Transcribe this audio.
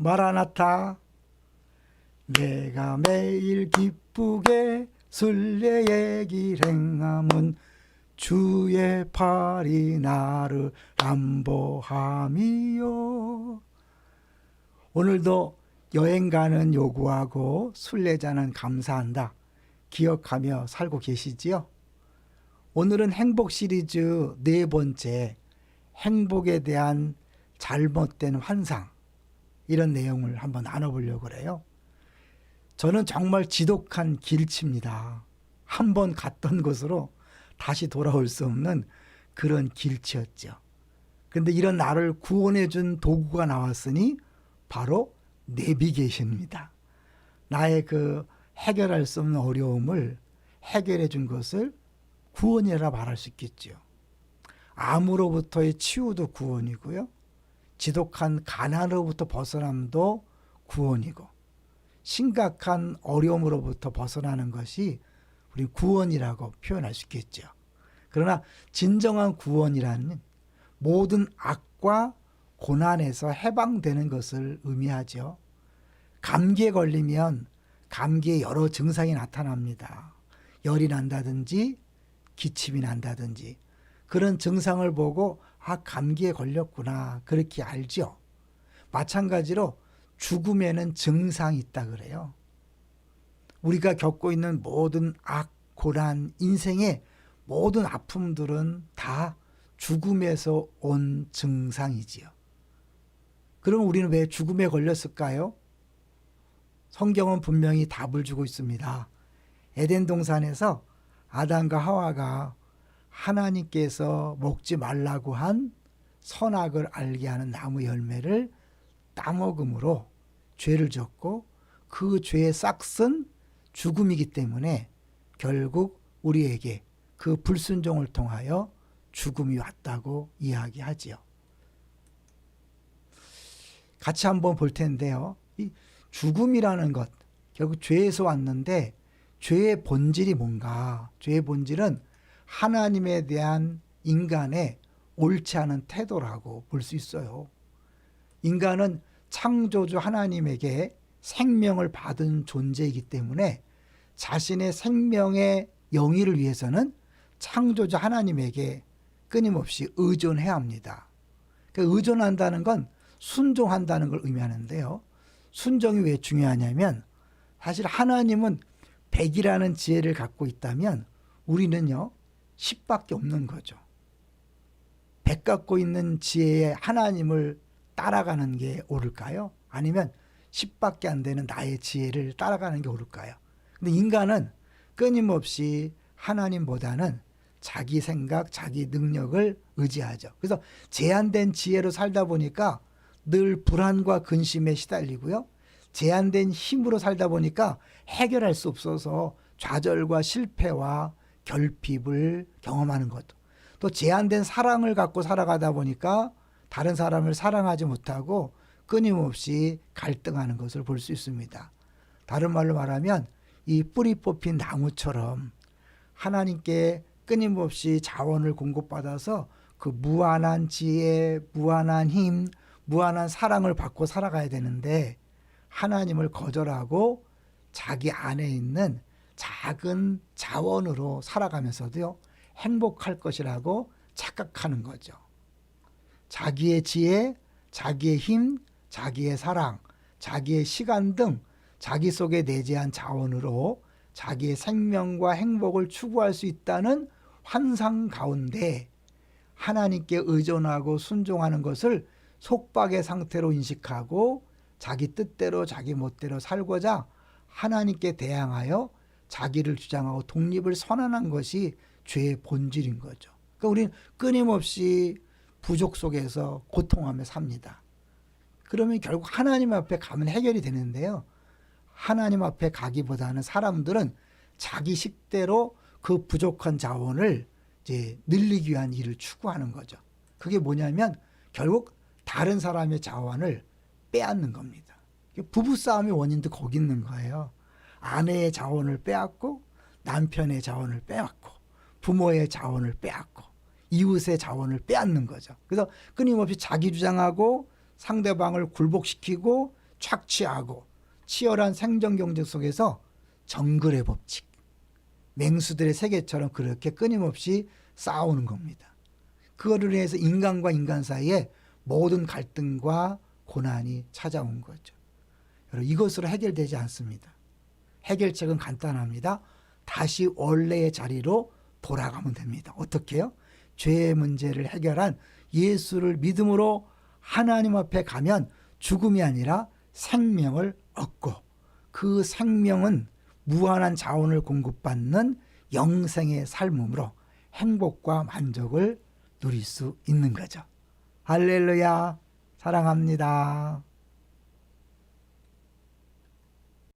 마라나타. 내가 매일 기쁘게 순례의 길 행함은 주의 팔이 나를 안보함이요. 오늘도 여행 가는 요구하고 순례자는 감사한다 기억하며 살고 계시지요? 오늘은 행복 시리즈 네 번째, 행복에 대한 잘못된 환상, 이런 내용을 한번 나눠보려고 그래요. 저는 정말 지독한 길치입니다. 한번 갔던 곳으로 다시 돌아올 수 없는 그런 길치였죠. 그런데 이런 나를 구원해 준 도구가 나왔으니 바로 내비게이션입니다. 나의 그 해결할 수 없는 어려움을 해결해 준 것을 구원이라 말할 수 있겠죠. 암으로부터의 치유도 구원이고요. 지독한 가난으로부터 벗어남도 구원이고, 심각한 어려움으로부터 벗어나는 것이 우리 구원이라고 표현할 수 있겠죠. 그러나 진정한 구원이라는 모든 악과 고난에서 해방되는 것을 의미하죠. 감기에 걸리면 감기의 여러 증상이 나타납니다. 열이 난다든지 기침이 난다든지 그런 증상을 보고 감기에 걸렸구나 그렇게 알죠. 마찬가지로 죽음에는 증상이 있다 그래요. 우리가 겪고 있는 모든 악, 고난, 인생의 모든 아픔들은 다 죽음에서 온 증상이지요. 그럼 우리는 왜 죽음에 걸렸을까요? 성경은 분명히 답을 주고 있습니다. 에덴 동산에서 아담과 하와가 하나님께서 먹지 말라고 한 선악을 알게 하는 나무 열매를 따먹음으로 죄를 졌고, 그 죄의 싹은 죽음이기 때문에 결국 우리에게 그 불순종을 통하여 죽음이 왔다고 이야기하지요. 같이 한번 볼 텐데요. 이 죽음이라는 것, 결국 죄에서 왔는데 죄의 본질이 뭔가? 죄의 본질은 하나님에 대한 인간의 옳지 않은 태도라고 볼 수 있어요. 인간은 창조주 하나님에게 생명을 받은 존재이기 때문에 자신의 생명의 영위를 위해서는 창조주 하나님에게 끊임없이 의존해야 합니다. 그러니까 의존한다는 건 순종한다는 걸 의미하는데요. 순종이 왜 중요하냐면, 사실 하나님은 100이라는 지혜를 갖고 있다면 우리는요 10밖에 없는 거죠. 100 갖고 있는 지혜의 하나님을 따라가는 게 옳을까요? 아니면 10밖에 안 되는 나의 지혜를 따라가는 게 옳을까요? 근데 인간은 끊임없이 하나님보다는 자기 생각, 자기 능력을 의지하죠. 그래서 제한된 지혜로 살다 보니까 늘 불안과 근심에 시달리고요. 제한된 힘으로 살다 보니까 해결할 수 없어서 좌절과 실패와 결핍을 경험하는 것. 또 제한된 사랑을 갖고 살아가다 보니까 다른 사람을 사랑하지 못하고 끊임없이 갈등하는 것을 볼 수 있습니다. 다른 말로 말하면 이 뿌리 뽑힌 나무처럼 하나님께 끊임없이 자원을 공급받아서 그 무한한 지혜, 무한한 힘, 무한한 사랑을 받고 살아가야 되는데, 하나님을 거절하고 자기 안에 있는 작은 자원으로 살아가면서도요 행복할 것이라고 착각하는 거죠. 자기의 지혜, 자기의 힘, 자기의 사랑, 자기의 시간 등 자기 속에 내재한 자원으로 자기의 생명과 행복을 추구할 수 있다는 환상 가운데 하나님께 의존하고 순종하는 것을 속박의 상태로 인식하고 자기 뜻대로 자기 멋대로 살고자 하나님께 대항하여 자기를 주장하고 독립을 선언한 것이 죄의 본질인 거죠. 그러니까 우리는 끊임없이 부족 속에서 고통하며 삽니다. 그러면 결국 하나님 앞에 가면 해결이 되는데요. 하나님 앞에 가기보다는 사람들은 자기 식대로 그 부족한 자원을 이제 늘리기 위한 일을 추구하는 거죠. 그게 뭐냐면 결국 다른 사람의 자원을 빼앗는 겁니다. 부부싸움의 원인도 거기 있는 거예요. 아내의 자원을 빼앗고, 남편의 자원을 빼앗고, 부모의 자원을 빼앗고, 이웃의 자원을 빼앗는 거죠. 그래서 끊임없이 자기 주장하고 상대방을 굴복시키고 착취하고 치열한 생존 경쟁 속에서 정글의 법칙, 맹수들의 세계처럼 그렇게 끊임없이 싸우는 겁니다. 그거를 위해서 인간과 인간 사이에 모든 갈등과 고난이 찾아온 거죠. 여러분, 이것으로 해결되지 않습니다. 해결책은 간단합니다. 다시 원래의 자리로 돌아가면 됩니다. 어떻게요? 죄의 문제를 해결한 예수를 믿음으로 하나님 앞에 가면 죽음이 아니라 생명을 얻고, 그 생명은 무한한 자원을 공급받는 영생의 삶으로 행복과 만족을 누릴 수 있는 거죠. 할렐루야, 사랑합니다.